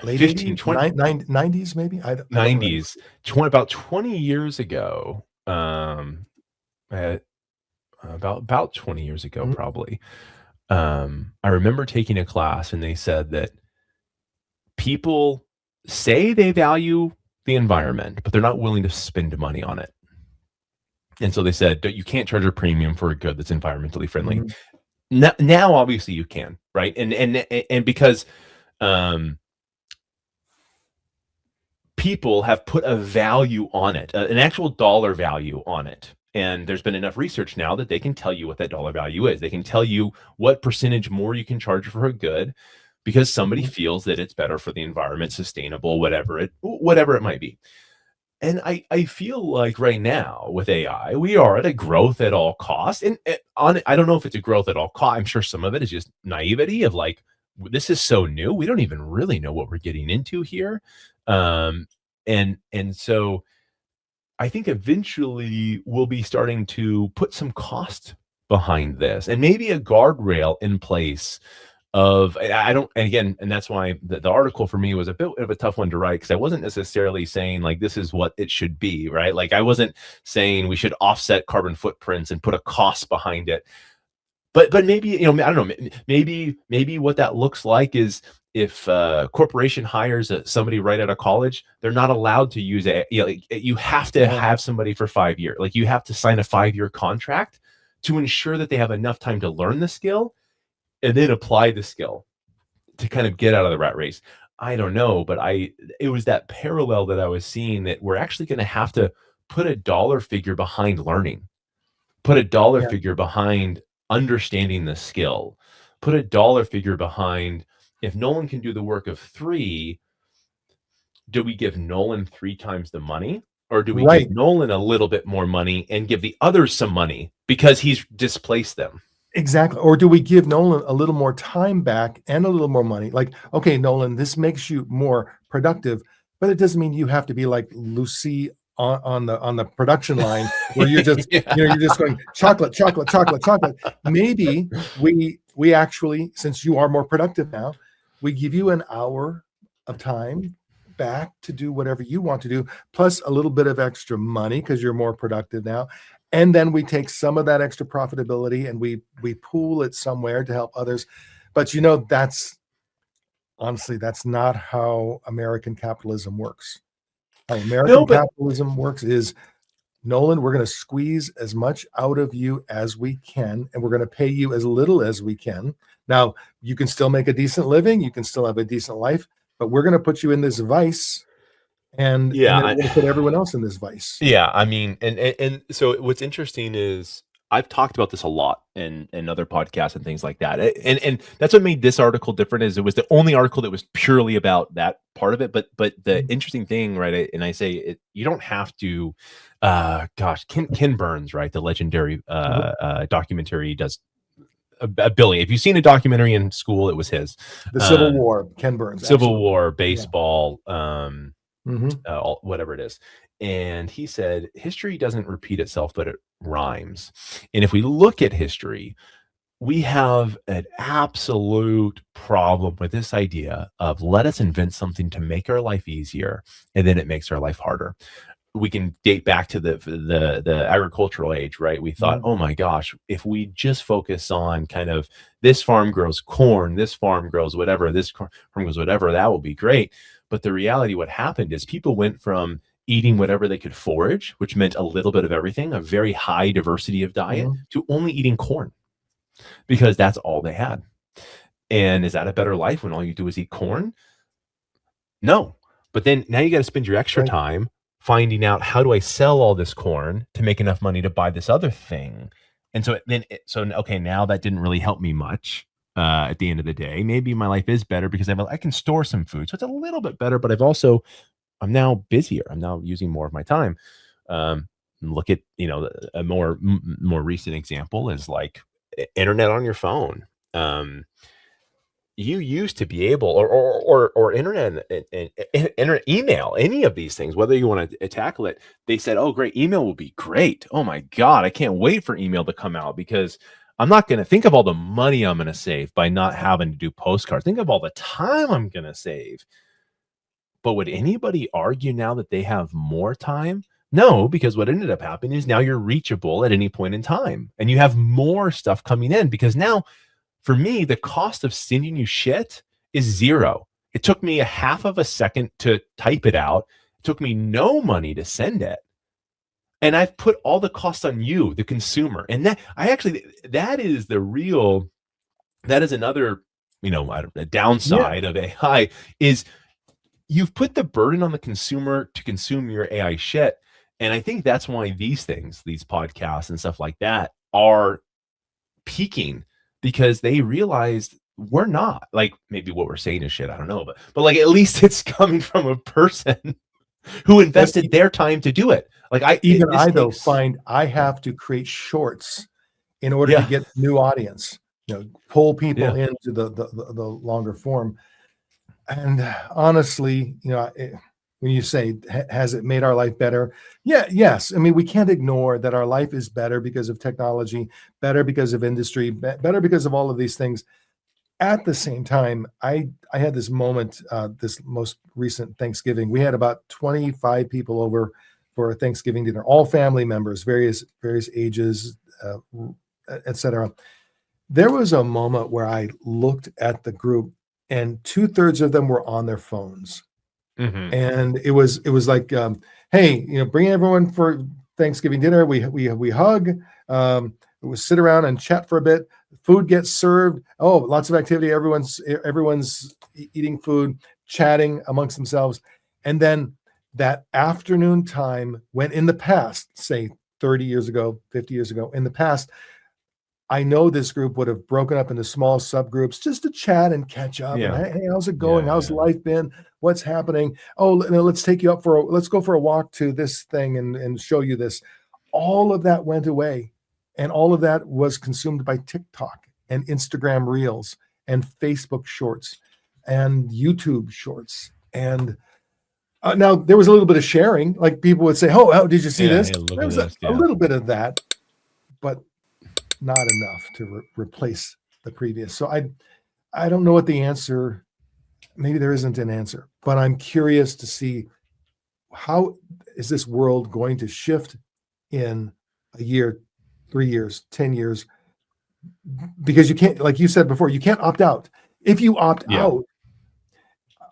late 15, 80s, 20, 90s, maybe? I don't 90s, about 20 years ago, about 20 years ago, probably. I remember taking a class, and they said that people say they value the environment, but they're not willing to spend money on it. And so they said that you can't charge a premium for a good that's environmentally friendly. Now, obviously, you can, right? And because people have put a value on it, an actual dollar value on it. And there's been enough research now that they can tell you what that dollar value is. They can tell you what percentage more you can charge for a good because somebody feels that it's better for the environment, sustainable, whatever it might be. And I feel like right now with AI, we are at a growth at all costs. And I don't know if it's a growth at all costs. I'm sure some of it is just naivety of, like, this is so new. We don't even really know what we're getting into here. And so I think eventually we'll be starting to put some cost behind this, and maybe a guardrail in place of, and that's why the article for me was a bit of a tough one to write, because I wasn't necessarily saying, like, this is what it should be, right? Like, I wasn't saying we should offset carbon footprints and put a cost behind it. But maybe, I don't know, maybe what that looks like is, if a corporation hires somebody right out of college, they're not allowed to use it. You have to have somebody for 5 years. Like, you have to sign a 5-year contract to ensure that they have enough time to learn the skill and then apply the skill to kind of get out of the rat race. I don't know, but it was that parallel that I was seeing, that we're actually going to have to put a dollar figure behind learning, put a dollar figure behind understanding the skill, put a dollar figure behind, if Nolan can do the work of 3, do we give Nolan 3 times the money? Or do we give Nolan a little bit more money and give the others some money because he's displaced them? Exactly. Or do we give Nolan a little more time back and a little more money? Like, okay, Nolan, this makes you more productive, but it doesn't mean you have to be like Lucy on the production line where you're just you're just going chocolate. Maybe we actually, since you are more productive now, we give you an hour of time back to do whatever you want to do, plus a little bit of extra money because you're more productive now. And then we take some of that extra profitability and we pool it somewhere to help others. But that's Honestly, that's not how American capitalism works. How No, American but capitalism works is, Nolan, we're going to squeeze as much out of you as we can, and we're going to pay you as little as we can. Now, you can still make a decent living, you can still have a decent life, but we're going to put you in this vice, and yeah, then we're going to put everyone else in this vice. yeah, I mean, and so what's interesting is I've talked about this a lot in other podcasts and things like that. And that's what made this article different is it was the only article that was purely about that part of it. But the interesting thing, right? And I say it, you don't have to. Gosh, Ken Burns, right? The legendary documentary does a billion. If you've seen a documentary in school, it was his. The Civil War, Ken Burns, Civil absolutely. War, baseball, Mm-hmm. whatever it is. And he said, history doesn't repeat itself, but it rhymes. And if we look at history, we have an absolute problem with this idea of let us invent something to make our life easier, and then it makes our life harder. We can date back to the agricultural age, right? We thought, Mm-hmm. oh my gosh, if we just focus on kind of this farm grows corn, this farm grows whatever, this farm grows whatever, that will be great. But the reality, what happened is people went from eating whatever they could forage, which meant a little bit of everything, a very high diversity of diet, Mm-hmm. to only eating corn because that's all they had. And is that a better life when all you do is eat corn? No. But then now you got to spend your extra Right. time finding out how do I sell all this corn to make enough money to buy this other thing. And so okay, now that didn't really help me much. At the end of the day, maybe my life is better because I can store some food, so it's a little bit better. But I'm now busier. I'm now using more of my time. Look at a more recent example is like internet on your phone. You used to be able or internet and email, any of these things, whether you want to tackle it. They said, oh great, email will be great. Oh my god, I can't wait for email to come out because I'm not going to think of all the money I'm going to save by not having to do postcards. Think of all the time I'm going to save. But would anybody argue now that they have more time? No, because what ended up happening is now you're reachable at any point in time and you have more stuff coming in because now, for me, the cost of sending you shit is zero. It took me a half of a second to type it out. It took me no money to send it. And I've put all the costs on you, the consumer. And that is another, a downside of AI is you've put the burden on the consumer to consume your AI shit. And I think that's why these podcasts and stuff like that are peaking because they realized we're not like maybe what we're saying is shit. I don't know, but like at least it's coming from a person who invested their time to do it. Like I find I have to create shorts in order to get new audience, pull people into the longer form. And honestly, when you say, has it made our life better? Yeah, yes. I mean, we can't ignore that our life is better because of technology, better because of industry, better because of all of these things. At the same time, I had this moment, this most recent Thanksgiving. We had about 25 people over for a Thanksgiving dinner, all family members, various ages, etc. There was a moment where I looked at the group, and 2/3 of them were on their phones. Mm-hmm. And it was like, hey, bring everyone for Thanksgiving dinner. We hug, we sit around and chat for a bit. Food gets served. Oh, lots of activity. Everyone's eating food, chatting amongst themselves. And then that afternoon time, when in the past, say 30 years ago, 50 years ago, in the past, I know this group would have broken up into small subgroups just to chat and catch up. Yeah. And hey, how's it going? How's life been? What's happening? Oh, let's take you up let's go for a walk to this thing and show you this. All of that went away. And all of that was consumed by TikTok and Instagram Reels and Facebook Shorts and YouTube Shorts. And now there was a little bit of sharing. Like people would say, oh, did you see this? There was a little bit of that, but not enough to replace the previous. So I don't know what the answer, maybe there isn't an answer, but I'm curious to see how is this world going to shift in a year, 3 years, 10 years, because you can't, like you said before, you can't opt out. If you opt out,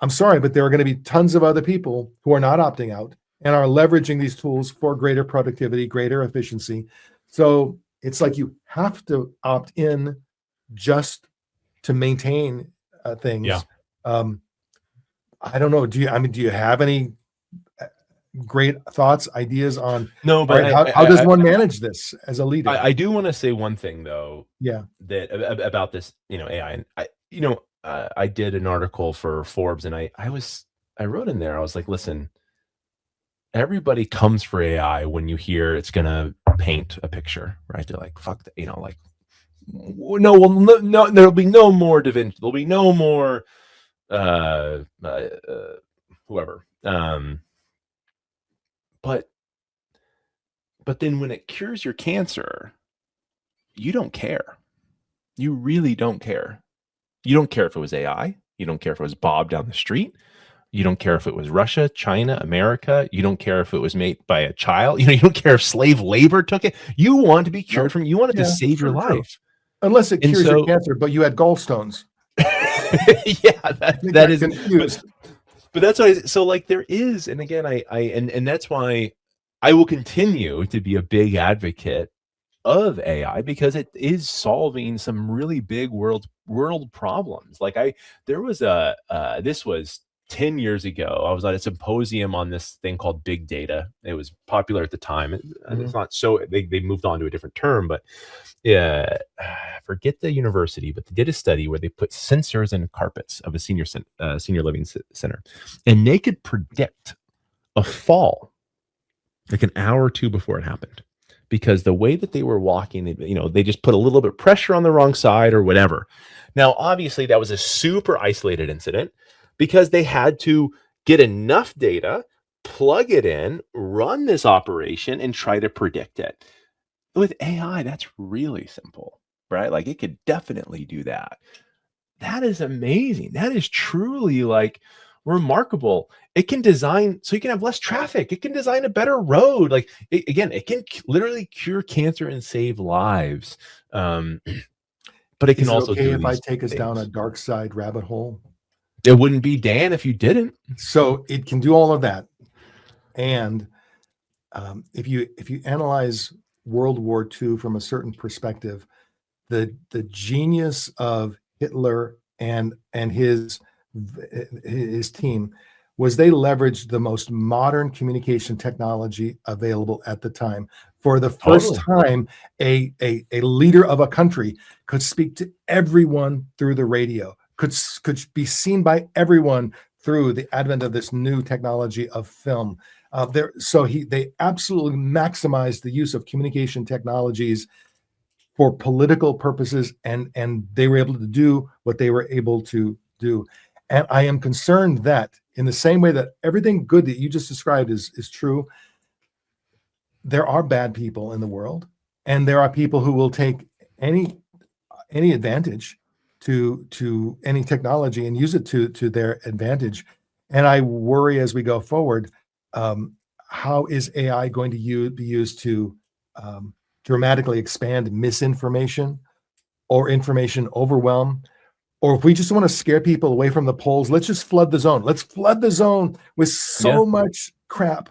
I'm sorry, but there are going to be tons of other people who are not opting out and are leveraging these tools for greater productivity, greater efficiency. So it's like you have to opt in just to maintain things. Um, I don't know. Do you have any great thoughts, ideas on, No, all but right, how does one manage this as a leader? I do want to say one thing though. Yeah. That about this, AI, and I did an article for Forbes, and I wrote in there, I was like, listen, everybody comes for AI when you hear it's gonna paint a picture, right? They're like, fuck that, like, no, well, no, there'll be no more Da Vinci, there'll be no more whoever. But then when it cures your cancer, you don't care. You really don't care. You don't care if it was AI. You don't care if it was Bob down the street. You don't care if it was Russia, China, America. You don't care if it was made by a child. You don't care if slave labor took it. You want to be cured from. You want it to save your life. Unless it cures your cancer, but you had gallstones. Yeah, that is confused. But that's why. So like there is, and again, and that's why I will continue to be a big advocate of AI, because it is solving some really big world problems. Like there was this was 10 years ago. I was at a symposium on this thing called big data. It was popular at the time. It's not, so they moved on to a different term, but yeah, forget the university, but they did a study where they put sensors in carpets of a senior living center, and they could predict a fall like an hour or two before it happened, because the way that they were walking, they just put a little bit of pressure on the wrong side or whatever. Now, obviously, that was a super isolated incident, because they had to get enough data, plug it in, run this operation, and try to predict it. With AI, that's really simple, right? Like it could definitely do that. That is amazing. That is truly like remarkable. It can design so you can have less traffic. It can design a better road. Like it can literally cure cancer and save lives. But it can also do if I take us down a dark side rabbit hole? It wouldn't be Dan if you didn't. So it can do all of that. And if you analyze World War II from a certain perspective, the genius of Hitler and his team was they leveraged the most modern communication technology available at the time. For the first time, a leader of a country could speak to everyone through the radio, could be seen by everyone through the advent of this new technology of film. They absolutely maximized the use of communication technologies for political purposes, and they were able to do what they were able to do. And I am concerned that in the same way that everything good that you just described is true, there are bad people in the world, and there are people who will take any advantage to any technology and use it to their advantage. And I worry as we go forward, how is AI going to be used to dramatically expand misinformation or information overwhelm? Or if we just want to scare people away from the polls, let's just flood the zone. Let's flood the zone with so much crap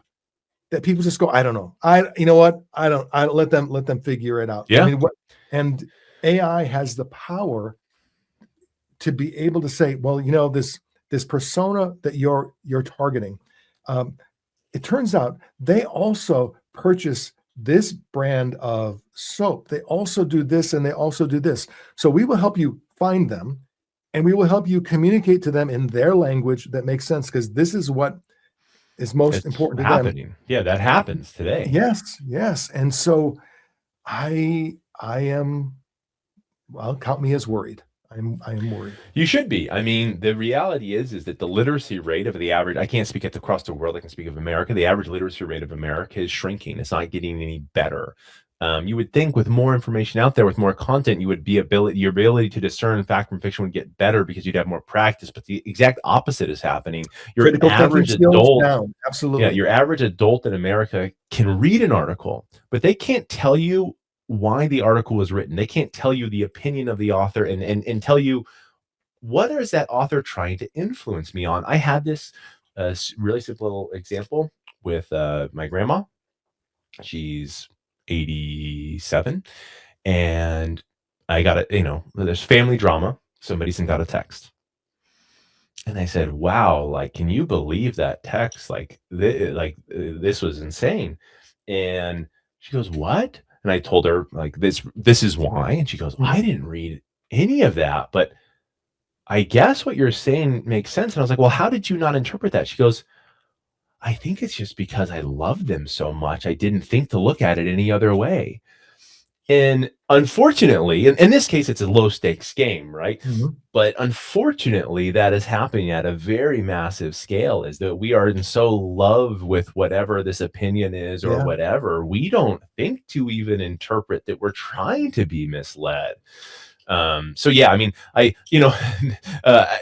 that people just go, I don't know. You know what? I don't let them figure it out. Yeah. I mean, and AI has the power to be able to say, well, this persona that you're targeting, it turns out they also purchase this brand of soap. They also do this and they also do this. So we will help you find them, and we will help you communicate to them in their language that makes sense, because this is what is most important to them. Yeah, that happens today. Yes. And so I am, well, count me as worried. I am worried. You should be. I mean, the reality is that the literacy rate of the average, I can't speak across the world, I can speak of America. The average literacy rate of America is shrinking. It's not getting any better. You would think with more information out there, with more content, your ability to discern fact from fiction would get better because you'd have more practice. But the exact opposite is happening. Your average adult, absolutely, your average adult in America can read an article, but they can't tell you why the article was written. They can't tell you the opinion of the author and tell you what is that author trying to influence me on? I had this really simple little example with my grandma. She's 87, and I got there's family drama. Somebody sent out a text, and I said, "Wow, like, can you believe that text? This was insane." And she goes, "What?" And I told her, like, this is why. And she goes, "I didn't read any of that, but I guess what you're saying makes sense." And I was like, "Well, how did you not interpret that?" She goes, "I think it's just because I love them so much. I didn't think to look at it any other way." And unfortunately, in this case, it's a low stakes game, right? Mhm. But unfortunately, that is happening at a very massive scale, is that we are in so love with whatever this opinion is or Yeah. whatever, we don't think to even interpret that we're trying to be misled. So yeah, I mean, uh,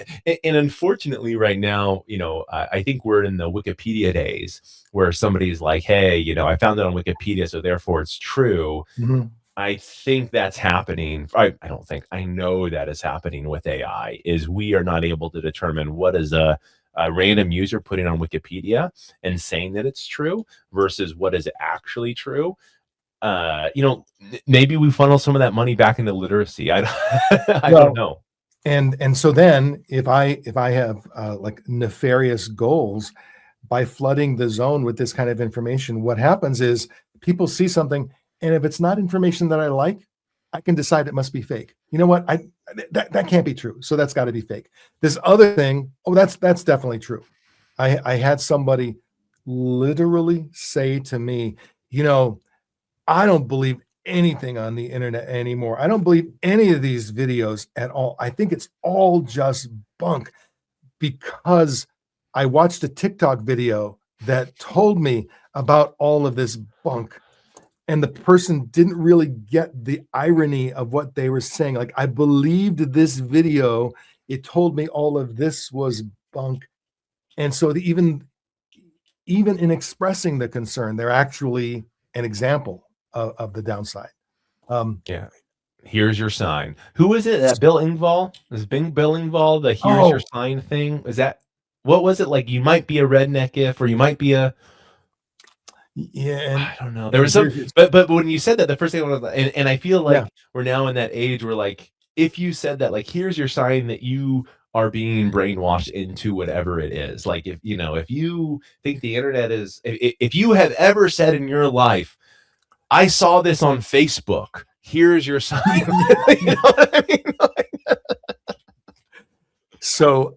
and unfortunately right now, I think we're in the Wikipedia days where somebody's like, "Hey, I found it on Wikipedia, so therefore it's true." Mhm. I think that's happening. I don't think, I know that is happening with AI, is we are not able to determine what is a random user putting on Wikipedia and saying that it's true versus what is actually true. Maybe we funnel some of that money back into literacy. I don't Well, know. and so then if I have like nefarious goals by flooding the zone with this kind of information, what happens is people see something, and if it's not information that I like, I can decide it must be fake. You know what? That can't be true. So that's got to be fake. This other thing, oh, that's definitely true. I had somebody literally say to me, you know, I don't believe anything on the internet anymore. I don't believe any of these videos at all. I think it's all just bunk because I watched a TikTok video that told me about all of this bunk. And the person didn't really get the irony of what they were saying. Like, I believed this video. It told me all of this was bunk. And so even in expressing the concern, they're actually an example of the downside. Um, Yeah. Here's your sign. Who is it? That Bill Engvall? Is Bill Engvall the here's your oh, sign thing? Is that, what was it? Like, you might be a redneck if, or you might be a, yeah, I don't know. There and was some, here's your but when you said that, the first thing I was, and I feel yeah. like we're now in that age where, like, if you said that, like, here's your sign that you are being brainwashed into whatever it is. Like, if you think the internet is, if you have ever said in your life, "I saw this on Facebook, here's your sign." You know what I mean? So,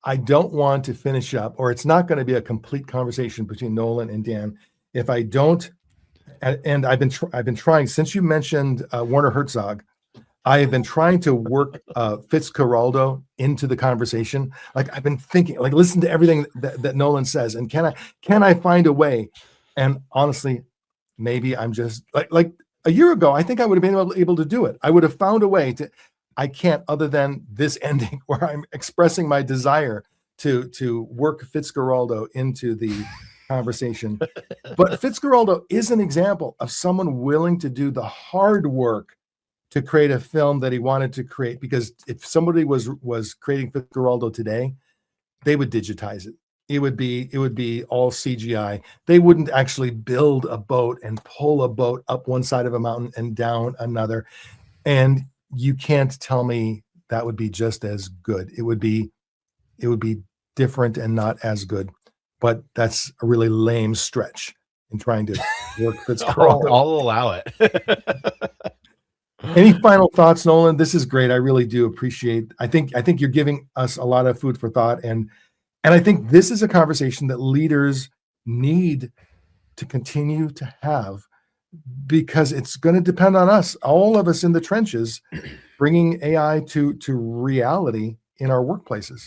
I don't want to finish up, or it's not gonna be a complete conversation between Nolan and Dan if I don't, and I've been trying since you mentioned, Werner Herzog. I have been trying to work, Fitzcarraldo into the conversation. Like, I've been thinking, like, listen to everything that Nolan says, and can I find a way? And honestly, maybe I'm just like a year ago, I think I would have been able to do it. I would have found a way to. I can't, other than this ending where I'm expressing my desire to work Fitzcarraldo into the conversation. But Fitzcarraldo is an example of someone willing to do the hard work to create a film that he wanted to create. Because if somebody was creating Fitzcarraldo today, they would digitize it. It would be all CGI. They wouldn't actually build a boat and pull a boat up one side of a mountain and down another. And you can't tell me that would be just as good. It would be different and not as good. But that's a really lame stretch in trying to work Fitzcarraldo. I'll allow it. Any final thoughts, Nolan? This is great. I really do appreciate. I think you're giving us a lot of food for thought, and I think this is a conversation that leaders need to continue to have because it's going to depend on us, all of us in the trenches, bringing AI to reality in our workplaces.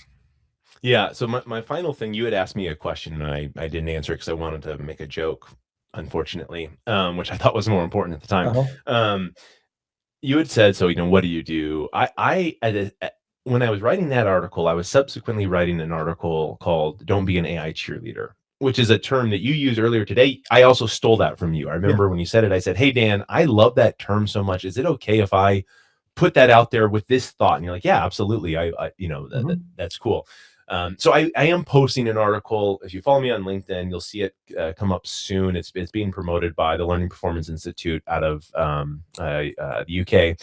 Yeah. So my final thing, you had asked me a question and I didn't answer it because I wanted to make a joke, unfortunately, which I thought was more important at the time. Uh-huh. You had said, so, what do you do? When I was writing that article, I was subsequently writing an article called "Don't Be an AI Cheerleader," which is a term that you used earlier today. I also stole that from you. I Yeah. remember when you said it, I said, "Hey, Dan, I love that term so much. Is it okay if I put that out there with this thought, and you're like, yeah, absolutely, I you know, that's cool. So I am posting an article. If you follow me on LinkedIn, you'll see it come up soon. It's being promoted by the Learning Performance Institute out of the UK,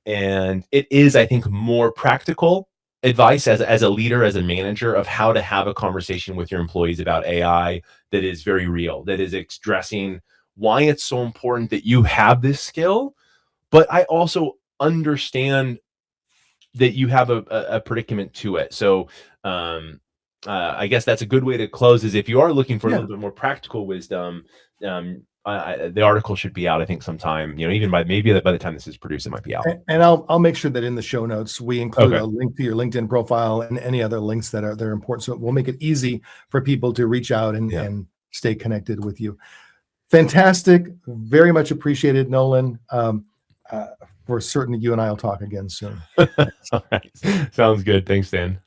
and it is, I think, more practical advice as a leader, as a manager, of how to have a conversation with your employees about AI that is very real, that is addressing why it's so important that you have this skill. But I also understand that you have a predicament to it. So I guess that's a good way to close, is if you are looking for a little bit more practical wisdom, the article should be out, I think, sometime, even by the time this is produced, it might be out. And I'll make sure that in the show notes we include a link to your LinkedIn profile and any other links that are important. So we'll make it easy for people to reach out and stay connected with you. Fantastic. Very much appreciated, Nolan. For certain, you and I will talk again soon. All right. Sounds good. Thanks, Dan.